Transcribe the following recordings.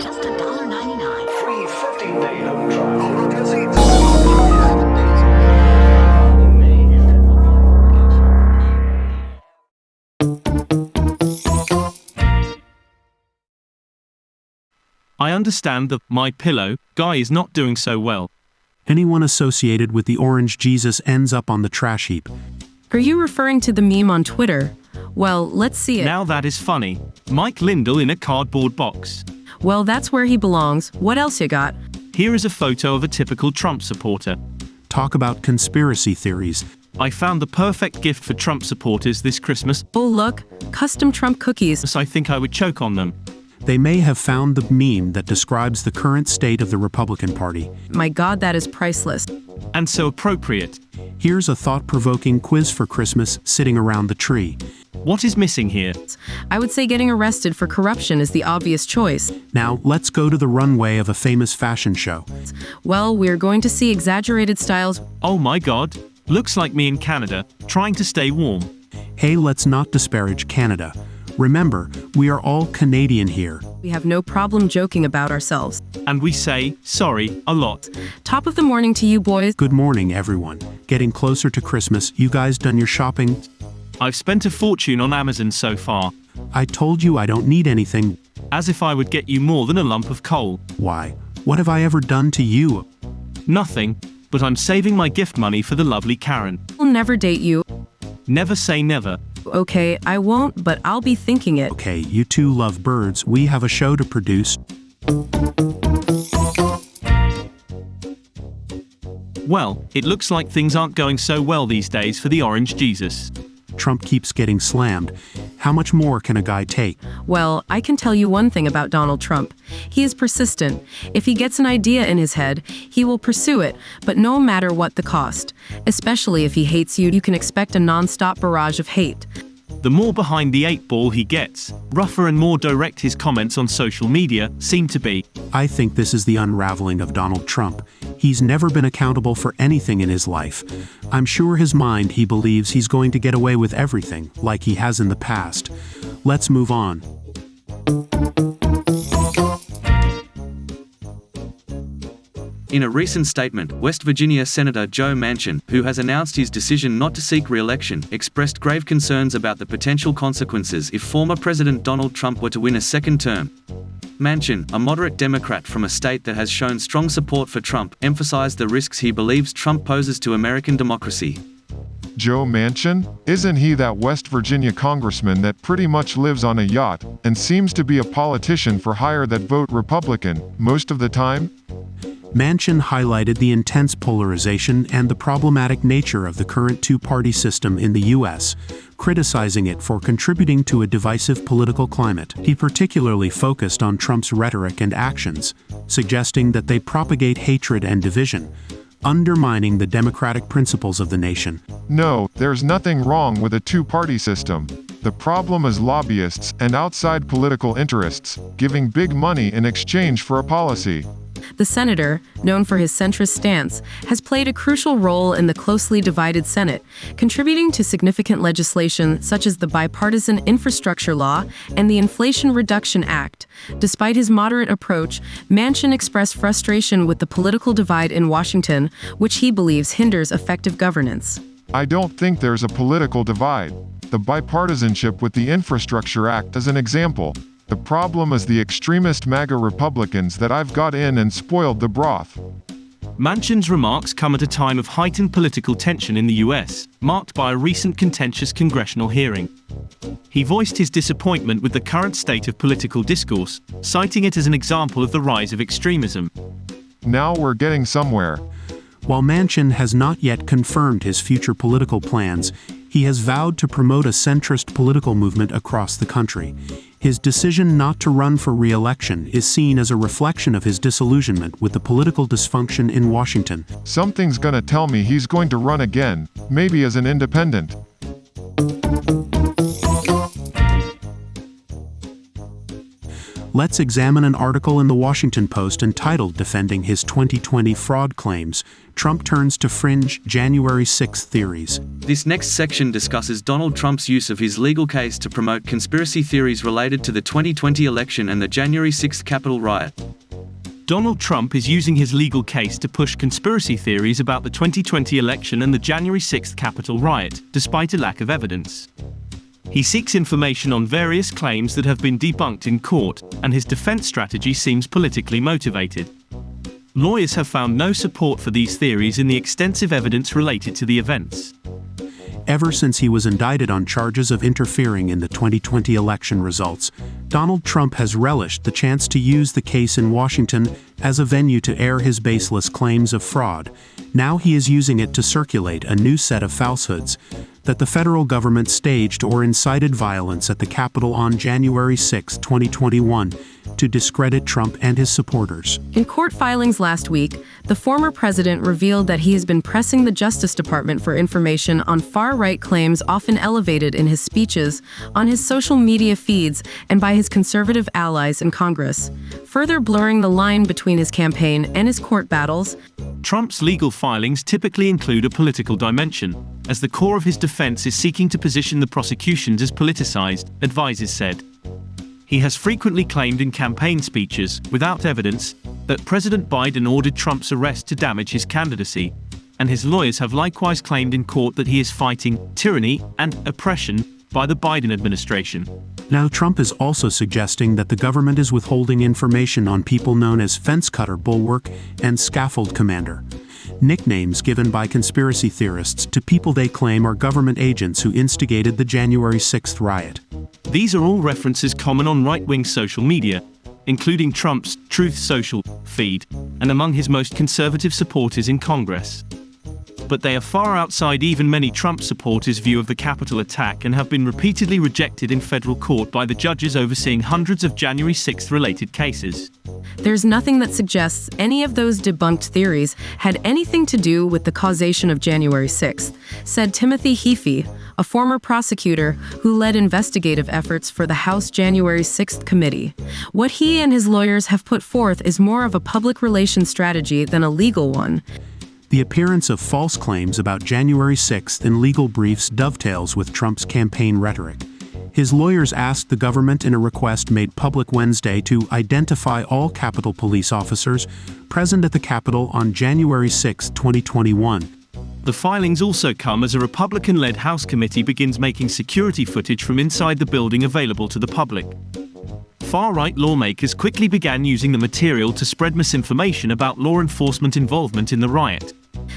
just $1.99. Free 15-day home trial. I understand the My Pillow guy is not doing so well. Anyone associated with the orange Jesus ends up on the trash heap. Are you referring to the meme on Twitter? Well, let's see it. Now that is funny. Mike Lindell in a cardboard box. Well, that's where he belongs. What else you got? Here is a photo of a typical Trump supporter. Talk about conspiracy theories. I found the perfect gift for Trump supporters this Christmas. Oh, look, custom Trump cookies. I think I would choke on them. They may have found the meme that describes the current state of the Republican Party. My God, that is priceless. And so appropriate. Here's a thought-provoking quiz for Christmas sitting around the tree. What is missing here? I would say getting arrested for corruption is the obvious choice. Now, let's go to the runway of a famous fashion show. Well, we're going to see exaggerated styles. Oh my God. Looks like me in Canada, trying to stay warm. Hey, let's not disparage Canada. Remember, we are all Canadian here. We have no problem joking about ourselves. And we say, sorry, a lot. Top of the morning to you boys. Good morning, everyone. Getting closer to Christmas. You guys done your shopping? I've spent a fortune on Amazon so far. I told you I don't need anything. As if I would get you more than a lump of coal. Why? What have I ever done to you? Nothing, but I'm saving my gift money for the lovely Karen. I'll never date you. Never say never. Okay, I won't, but I'll be thinking it. Okay, you two love birds. We have a show to produce. Well, it looks like things aren't going so well these days for the orange Jesus. Trump keeps getting slammed. How much more can a guy take? Well, I can tell you one thing about Donald Trump. He is persistent. If he gets an idea in his head, he will pursue it, but no matter what the cost. Especially if he hates you, you can expect a non-stop barrage of hate. The more behind the eight ball he gets, rougher and more direct his comments on social media seem to be. I think this is the unraveling of Donald Trump. He's never been accountable for anything in his life. I'm sure his mind he believes he's going to get away with everything, like he has in the past. Let's move on. In a recent statement, West Virginia Senator Joe Manchin, who has announced his decision not to seek re-election, expressed grave concerns about the potential consequences if former President Donald Trump were to win a second term. Manchin, a moderate Democrat from a state that has shown strong support for Trump, emphasized the risks he believes Trump poses to American democracy. Joe Manchin? Isn't he that West Virginia congressman that pretty much lives on a yacht and seems to be a politician for hire that vote Republican most of the time? Manchin highlighted the intense polarization and the problematic nature of the current two-party system in the U.S., criticizing it for contributing to a divisive political climate. He particularly focused on Trump's rhetoric and actions, suggesting that they propagate hatred and division, undermining the democratic principles of the nation. No, there's nothing wrong with a two-party system. The problem is lobbyists and outside political interests giving big money in exchange for a policy. The senator, known for his centrist stance, has played a crucial role in the closely divided Senate, contributing to significant legislation such as the Bipartisan Infrastructure Law and the Inflation Reduction Act. Despite his moderate approach, Manchin expressed frustration with the political divide in Washington, which he believes hinders effective governance. I don't think there's a political divide. The bipartisanship with the Infrastructure Act is an example. The problem is the extremist MAGA Republicans that I've got in and spoiled the broth. Manchin's remarks come at a time of heightened political tension in the U.S., marked by a recent contentious congressional hearing. He voiced his disappointment with the current state of political discourse, citing it as an example of the rise of extremism. Now we're getting somewhere. While Manchin has not yet confirmed his future political plans, he has vowed to promote a centrist political movement across the country. His decision not to run for re-election is seen as a reflection of his disillusionment with the political dysfunction in Washington. Something's gonna tell me he's going to run again, maybe as an independent. Let's examine an article in the Washington Post entitled "Defending His 2020 Fraud Claims. Trump turns to fringe January 6th theories. This next section discusses Donald Trump's use of his legal case to promote conspiracy theories related to the 2020 election and the January 6th Capitol riot. Donald Trump is using his legal case to push conspiracy theories about the 2020 election and the January 6th Capitol riot, despite a lack of evidence. He seeks information on various claims that have been debunked in court, and his defense strategy seems politically motivated. Lawyers have found no support for these theories in the extensive evidence related to the events. Ever since he was indicted on charges of interfering in the 2020 election results, Donald Trump has relished the chance to use the case in Washington as a venue to air his baseless claims of fraud. Now he is using it to circulate a new set of falsehoods that the federal government staged or incited violence at the Capitol on January 6, 2021, to discredit Trump and his supporters. In court filings last week, the former president revealed that he has been pressing the Justice Department for information on far-right claims often elevated in his speeches, on his social media feeds, and by his conservative allies in Congress, further blurring the line between his campaign and his court battles. Trump's legal filings typically include a political dimension, as the core of his defense is seeking to position the prosecutions as politicized, advisors said. He has frequently claimed in campaign speeches, without evidence, that President Biden ordered Trump's arrest to damage his candidacy, and his lawyers have likewise claimed in court that he is fighting tyranny and oppression by the Biden administration. Now Trump is also suggesting that the government is withholding information on people known as fence cutter bulwark and scaffold commander, nicknames given by conspiracy theorists to people they claim are government agents who instigated the January 6th riot. These are all references common on right-wing social media, including Trump's Truth Social feed, and among his most conservative supporters in Congress. But they are far outside even many Trump supporters' view of the Capitol attack and have been repeatedly rejected in federal court by the judges overseeing hundreds of January 6th related cases. There's nothing that suggests any of those debunked theories had anything to do with the causation of January 6th, said Timothy Heafy, a former prosecutor who led investigative efforts for the House January 6th committee. What he and his lawyers have put forth is more of a public relations strategy than a legal one. The appearance of false claims about January 6th in legal briefs dovetails with Trump's campaign rhetoric. His lawyers asked the government in a request made public Wednesday to identify all Capitol Police officers present at the Capitol on January 6, 2021. The filings also come as a Republican-led House committee begins making security footage from inside the building available to the public. Far-right lawmakers quickly began using the material to spread misinformation about law enforcement involvement in the riot.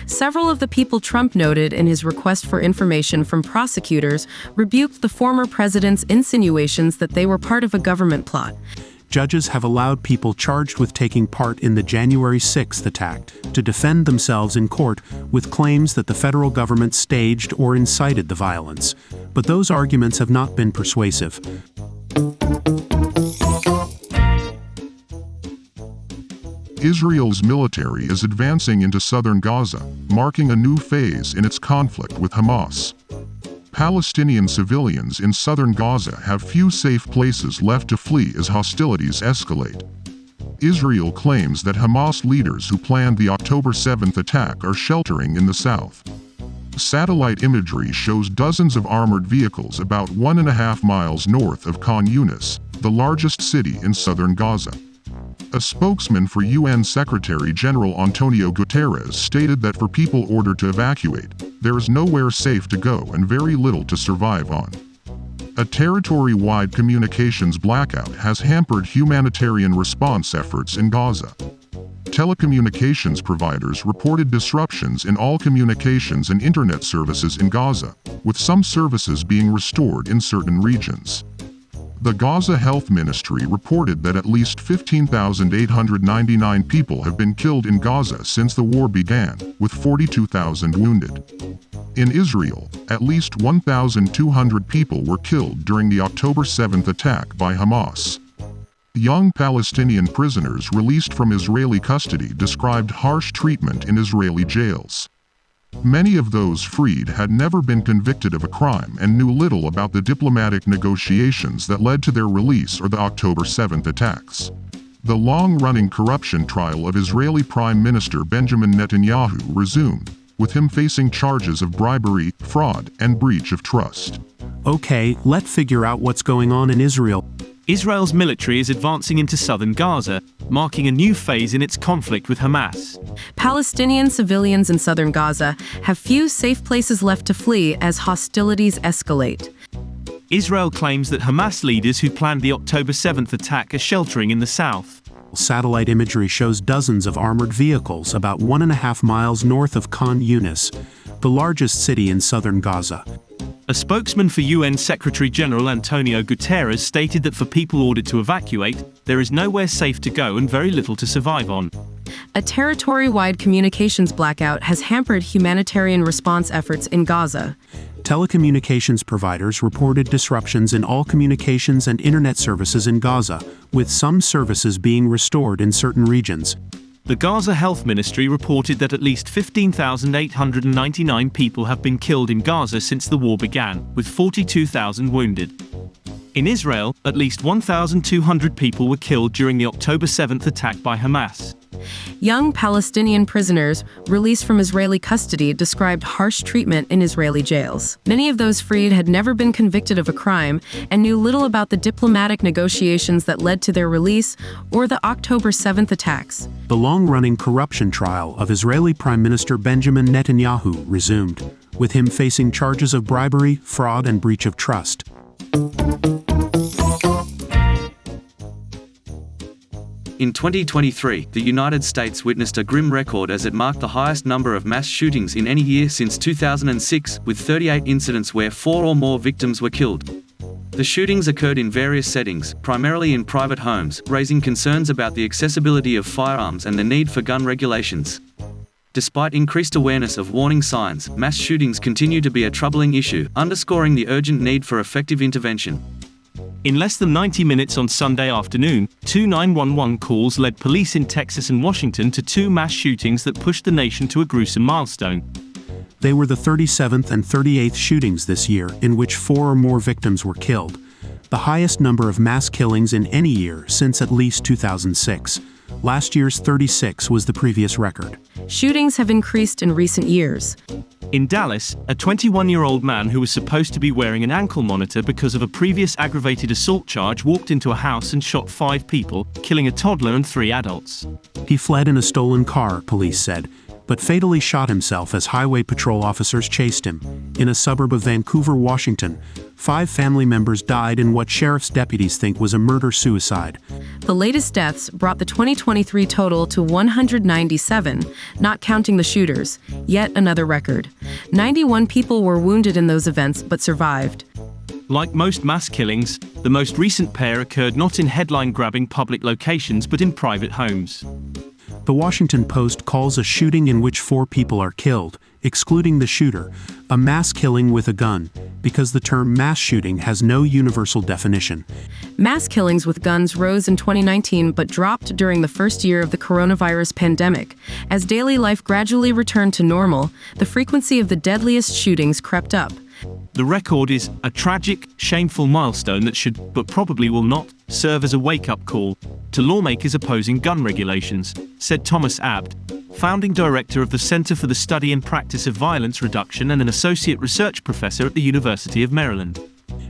Several of the people Trump noted in his request for information from prosecutors rebuked the former president's insinuations that they were part of a government plot. Judges have allowed people charged with taking part in the January 6th attack to defend themselves in court with claims that the federal government staged or incited the violence. But those arguments have not been persuasive. Israel's military is advancing into southern Gaza, marking a new phase in its conflict with Hamas. Palestinian civilians in southern Gaza have few safe places left to flee as hostilities escalate. Israel claims that Hamas leaders who planned the October 7th attack are sheltering in the south. Satellite imagery shows dozens of armored vehicles about 1.5 miles north of Khan Yunis, the largest city in southern Gaza. A spokesman for UN Secretary-General Antonio Guterres stated that for people ordered to evacuate, there is nowhere safe to go and very little to survive on. A territory-wide communications blackout has hampered humanitarian response efforts in Gaza. Telecommunications providers reported disruptions in all communications and internet services in Gaza, with some services being restored in certain regions. The Gaza Health Ministry reported that at least 15,899 people have been killed in Gaza since the war began, with 42,000 wounded. In Israel, at least 1,200 people were killed during the October 7th attack by Hamas. Young Palestinian prisoners released from Israeli custody described harsh treatment in Israeli jails. Many of those freed had never been convicted of a crime and knew little about the diplomatic negotiations that led to their release or the October 7th attacks. The long-running corruption trial of Israeli Prime Minister Benjamin Netanyahu resumed, with him facing charges of bribery, fraud, and breach of trust. Okay, let's figure out what's going on in Israel. Israel's military is advancing into southern Gaza, marking a new phase in its conflict with Hamas. Palestinian civilians in southern Gaza have few safe places left to flee as hostilities escalate. Israel claims that Hamas leaders who planned the October 7th attack are sheltering in the south. Satellite imagery shows dozens of armored vehicles about 1.5 miles north of Khan Yunis, the largest city in southern Gaza. A spokesman for UN Secretary-General Antonio Guterres stated that for people ordered to evacuate, there is nowhere safe to go and very little to survive on. A territory-wide communications blackout has hampered humanitarian response efforts in Gaza. Telecommunications providers reported disruptions in all communications and internet services in Gaza, with some services being restored in certain regions. The Gaza Health Ministry reported that at least 15,899 people have been killed in Gaza since the war began, with 42,000 wounded. In Israel, at least 1,200 people were killed during the October 7th attack by Hamas. Young Palestinian prisoners released from Israeli custody described harsh treatment in Israeli jails. Many of those freed had never been convicted of a crime and knew little about the diplomatic negotiations that led to their release or the October 7th attacks. The long-running corruption trial of Israeli Prime Minister Benjamin Netanyahu resumed, with him facing charges of bribery, fraud, and breach of trust. In 2023, the United States witnessed a grim record as it marked the highest number of mass shootings in any year since 2006, with 38 incidents where 4 or more victims were killed. The shootings occurred in various settings, primarily in private homes, raising concerns about the accessibility of firearms and the need for gun regulations. Despite increased awareness of warning signs, mass shootings continue to be a troubling issue, underscoring the urgent need for effective intervention. In less than 90 minutes on Sunday afternoon, 2 911 calls led police in Texas and Washington to 2 mass shootings that pushed the nation to a gruesome milestone. They were the 37th and 38th shootings this year in which 4 or more victims were killed, the highest number of mass killings in any year since at least 2006. Last year's 36 was the previous record. Shootings have increased in recent years. In Dallas, a 21-year-old man who was supposed to be wearing an ankle monitor because of a previous aggravated assault charge walked into a house and shot 5 people, killing a toddler and 3 adults. He fled in a stolen car, police said, but fatally shot himself as highway patrol officers chased him. In a suburb of Vancouver, Washington, 5 family members died in what sheriff's deputies think was a murder-suicide. The latest deaths brought the 2023 total to 197, not counting the shooters, yet another record. 91 people were wounded in those events but survived. Like most mass killings, the most recent pair occurred not in headline-grabbing public locations but in private homes. The Washington Post calls a shooting in which 4 people are killed, excluding the shooter, a mass killing with a gun, because the term mass shooting has no universal definition. Mass killings with guns rose in 2019 but dropped during the first year of the coronavirus pandemic. As daily life gradually returned to normal, the frequency of the deadliest shootings crept up. The record is a tragic, shameful milestone that should, but probably will not, serve as a wake-up call to lawmakers opposing gun regulations, said Thomas Abd, founding director of the Center for the Study and Practice of Violence Reduction and an associate research professor at the University of Maryland.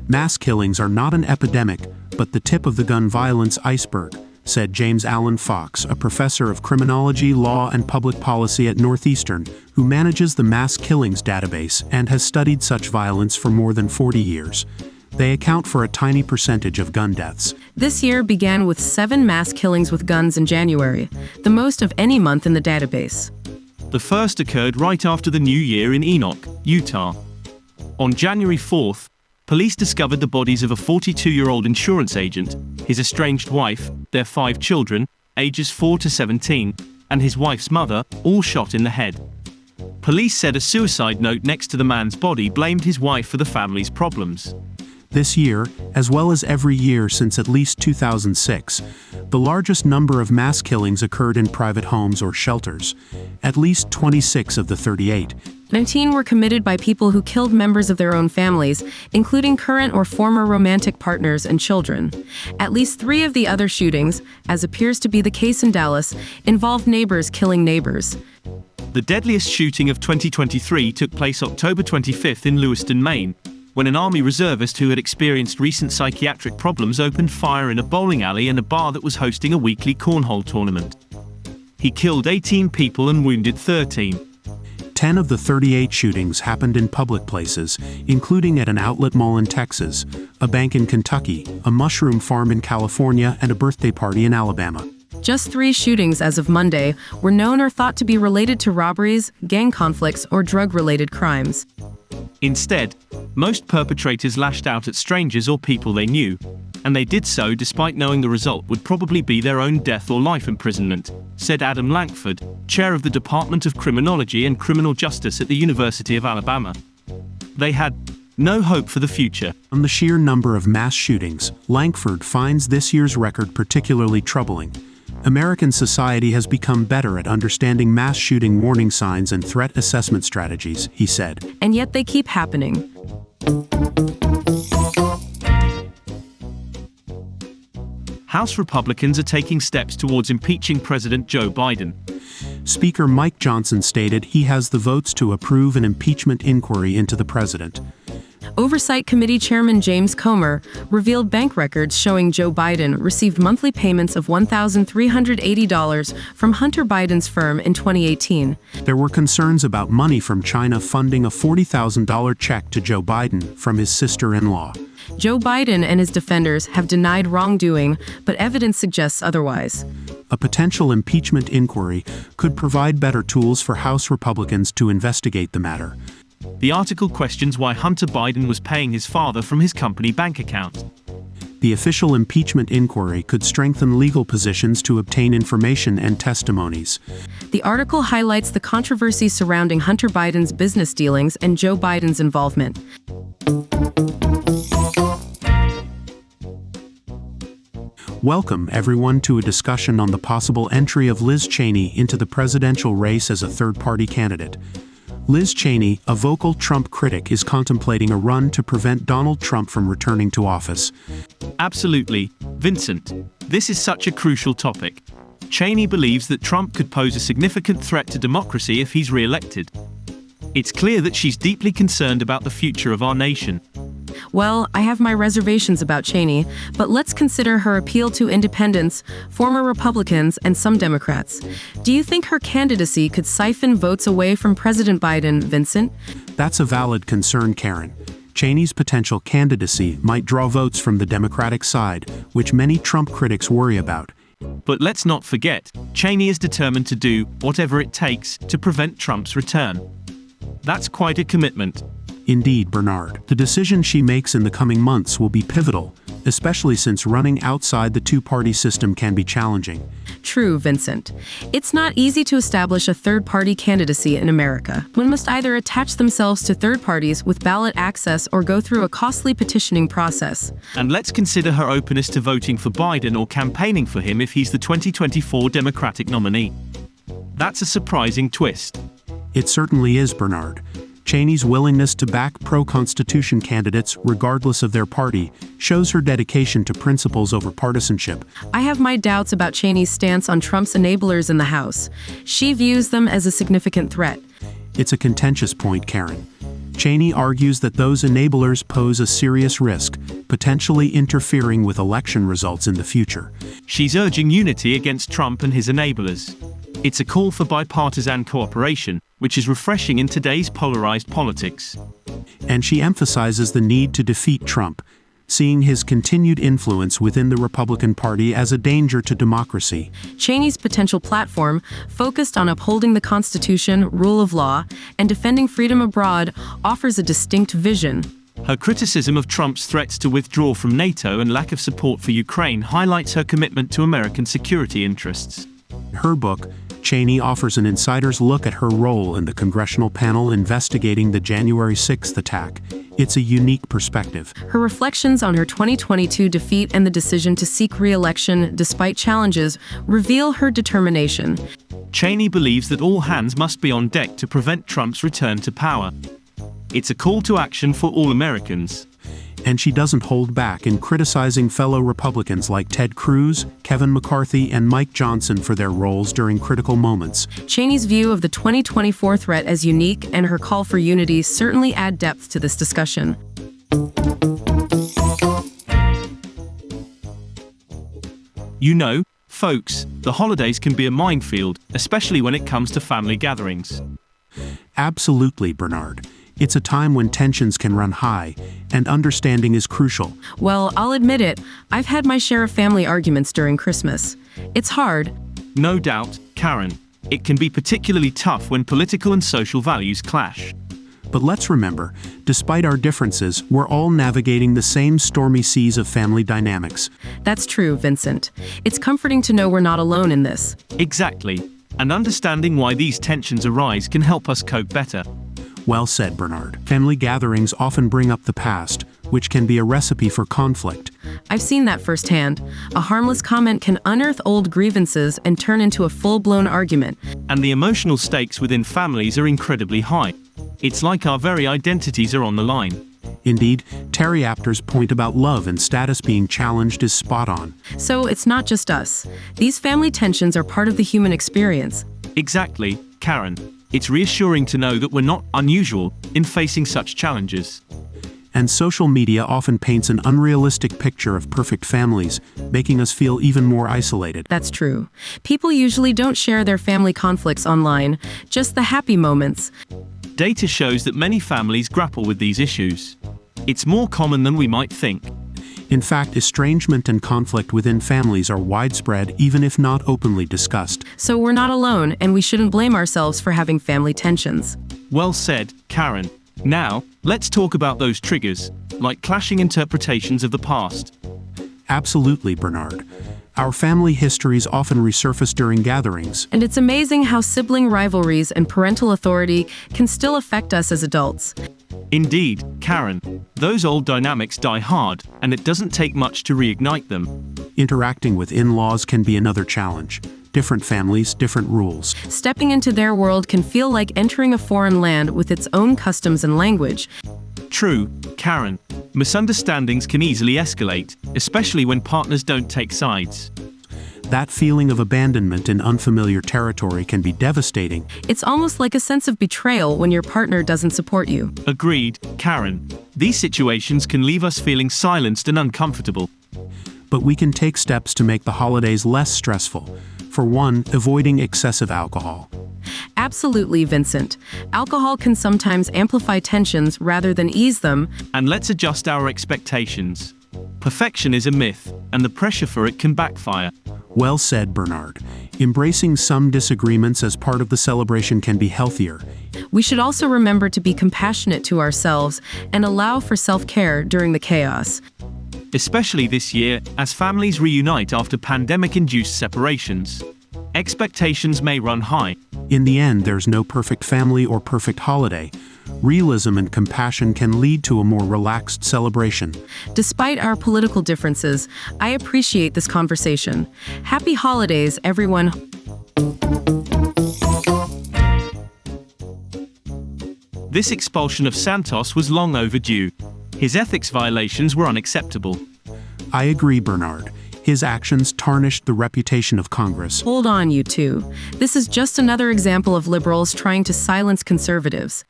Mass killings are not an epidemic, but the tip of the gun violence iceberg, said James Allen Fox, a professor of criminology, law, and public policy at Northeastern, who manages the mass killings database and has studied such violence for more than 40 years. They account for a tiny percentage of gun deaths. This year began with 7 mass killings with guns in January, the most of any month in the database. The first occurred right after the New Year in Enoch, Utah. On January 4th, police discovered the bodies of a 42-year-old insurance agent, his estranged wife, their 5 children, ages 4 to 17, and his wife's mother, all shot in the head. Police said a suicide note next to the man's body blamed his wife for the family's problems. This year, as well as every year since at least 2006, the largest number of mass killings occurred in private homes or shelters. At least 26 of the 38, 19 were committed by people who killed members of their own families, including current or former romantic partners and children. At least 3 of the other shootings, as appears to be the case in Dallas, involved neighbors killing neighbors. The deadliest shooting of 2023 took place October 25 in Lewiston, Maine, when an Army reservist who had experienced recent psychiatric problems opened fire in a bowling alley and a bar that was hosting a weekly cornhole tournament. He killed 18 people and wounded 13. 10 of the 38 shootings happened in public places, including at an outlet mall in Texas, a bank in Kentucky, a mushroom farm in California, and a birthday party in Alabama. Just 3 shootings as of Monday were known or thought to be related to robberies, gang conflicts, or drug-related crimes. Instead, most perpetrators lashed out at strangers or people they knew, and they did so despite knowing the result would probably be their own death or life imprisonment, said Adam Lankford, chair of the Department of Criminology and Criminal Justice at the University of Alabama. They had no hope for the future. On the sheer number of mass shootings, Lankford finds this year's record particularly troubling. American society has become better at understanding mass shooting warning signs and threat assessment strategies, he said. And yet they keep happening. House Republicans are taking steps towards impeaching President Joe Biden. Speaker Mike Johnson stated he has the votes to approve an impeachment inquiry into the president. Oversight Committee Chairman James Comer revealed bank records showing Joe Biden received monthly payments of $1,380 from Hunter Biden's firm in 2018. There were concerns about money from China funding a $40,000 check to Joe Biden from his sister-in-law. Joe Biden and his defenders have denied wrongdoing, but evidence suggests otherwise. A potential impeachment inquiry could provide better tools for House Republicans to investigate the matter. The article questions why Hunter Biden was paying his father from his company bank account. The official impeachment inquiry could strengthen legal positions to obtain information and testimonies. The article highlights the controversy surrounding Hunter Biden's business dealings and Joe Biden's involvement. Welcome, everyone, to a discussion on the possible entry of Lis Cheney into the presidential race as a third-party candidate. Lis Cheney, a vocal Trump critic, is contemplating a run to prevent Donald Trump from returning to office. Absolutely, Vincent. This is such a crucial topic. Cheney believes that Trump could pose a significant threat to democracy if he's re-elected. It's clear that she's deeply concerned about the future of our nation. Well, I have my reservations about Cheney, but let's consider her appeal to independents, former Republicans, and some Democrats. Do you think her candidacy could siphon votes away from President Biden, Vincent? That's a valid concern, Karen. Cheney's potential candidacy might draw votes from the Democratic side, which many Trump critics worry about. But let's not forget, Cheney is determined to do whatever it takes to prevent Trump's return. That's quite a commitment. Indeed, Bernard. The decision she makes in the coming months will be pivotal, especially since running outside the two-party system can be challenging. True, Vincent. It's not easy to establish a third-party candidacy in America. One must either attach themselves to third parties with ballot access or go through a costly petitioning process. And let's consider her openness to voting for Biden or campaigning for him if he's the 2024 Democratic nominee. That's a surprising twist. It certainly is, Bernard. Cheney's willingness to back pro-Constitution candidates, regardless of their party, shows her dedication to principles over partisanship. I have my doubts about Cheney's stance on Trump's enablers in the House. She views them as a significant threat. It's a contentious point, Karen. Cheney argues that those enablers pose a serious risk, potentially interfering with election results in the future. She's urging unity against Trump and his enablers. It's a call for bipartisan cooperation, which is refreshing in today's polarized politics. And she emphasizes the need to defeat Trump, seeing his continued influence within the Republican Party as a danger to democracy. Cheney's potential platform, focused on upholding the Constitution, rule of law, and defending freedom abroad, offers a distinct vision. Her criticism of Trump's threats to withdraw from NATO and lack of support for Ukraine highlights her commitment to American security interests. In her book, Cheney offers an insider's look at her role in the congressional panel investigating the January 6th attack. It's a unique perspective. Her reflections on her 2022 defeat and the decision to seek re-election despite challenges reveal her determination. Cheney believes that all hands must be on deck to prevent Trump's return to power. It's a call to action for all Americans. And she doesn't hold back in criticizing fellow Republicans like Ted Cruz, Kevin McCarthy, and Mike Johnson for their roles during critical moments. Cheney's view of the 2024 threat as unique and her call for unity certainly add depth to this discussion. You know, folks, the holidays can be a minefield, especially when it comes to family gatherings. Absolutely, Bernard. It's a time when tensions can run high, and understanding is crucial. Well, I'll admit it, I've had my share of family arguments during Christmas. It's hard. No doubt, Karen. It can be particularly tough when political and social values clash. But let's remember, despite our differences, we're all navigating the same stormy seas of family dynamics. That's true, Vincent. It's comforting to know we're not alone in this. Exactly. And understanding why these tensions arise can help us cope better. Well said, Bernard. Family gatherings often bring up the past, which can be a recipe for conflict. I've seen that firsthand. A harmless comment can unearth old grievances and turn into a full-blown argument. And the emotional stakes within families are incredibly high. It's like our very identities are on the line. Indeed, Terry Apter's point about love and status being challenged is spot on. So it's not just us. These family tensions are part of the human experience. Exactly, Karen. It's reassuring to know that we're not unusual in facing such challenges. And social media often paints an unrealistic picture of perfect families, making us feel even more isolated. That's true. People usually don't share their family conflicts online, just the happy moments. Data shows that many families grapple with these issues. It's more common than we might think. In fact, estrangement and conflict within families are widespread, even if not openly discussed. So we're not alone, and we shouldn't blame ourselves for having family tensions. Well said, Karen. Now, let's talk about those triggers, like clashing interpretations of the past. Absolutely, Bernard. Our family histories often resurface during gatherings. And it's amazing how sibling rivalries and parental authority can still affect us as adults. Indeed, Karen. Those old dynamics die hard, and it doesn't take much to reignite them. Interacting with in-laws can be another challenge. Different families, different rules. Stepping into their world can feel like entering a foreign land with its own customs and language. True, Karen. Misunderstandings can easily escalate, especially when partners don't take sides. That feeling of abandonment in unfamiliar territory can be devastating. It's almost like a sense of betrayal when your partner doesn't support you. Agreed, Karen. These situations can leave us feeling silenced and uncomfortable. But we can take steps to make the holidays less stressful. For one, avoiding excessive alcohol. Absolutely, Vincent. Alcohol can sometimes amplify tensions rather than ease them. And let's adjust our expectations. Perfection is a myth, and the pressure for it can backfire. Well said, Bernard. Embracing some disagreements as part of the celebration can be healthier. We should also remember to be compassionate to ourselves and allow for self-care during the chaos. Especially this year, as families reunite after pandemic-induced separations. Expectations may run high. In the end, there's no perfect family or perfect holiday. Realism and compassion can lead to a more relaxed celebration. Despite our political differences, I appreciate this conversation. Happy holidays, everyone. This expulsion of Santos was long overdue. His ethics violations were unacceptable. I agree, Bernard. His actions tarnished the reputation of Congress. Hold on, you two. This is just another example of liberals trying to silence conservatives.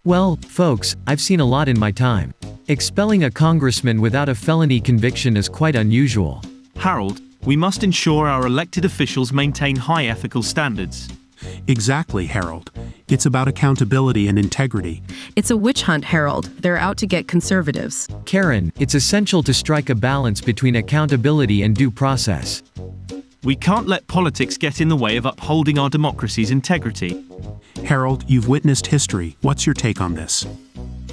Well, folks, I've seen a lot in my time. Expelling a congressman without a felony conviction is quite unusual. Harold, we must ensure our elected officials maintain high ethical standards. Exactly, Harold. It's about accountability and integrity. It's a witch hunt, Harold. They're out to get conservatives. Karen, it's essential to strike a balance between accountability and due process. We can't let politics get in the way of upholding our democracy's integrity. Harold, you've witnessed history. What's your take on this?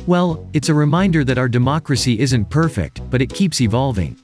Well, it's a reminder that our democracy isn't perfect, but it keeps evolving.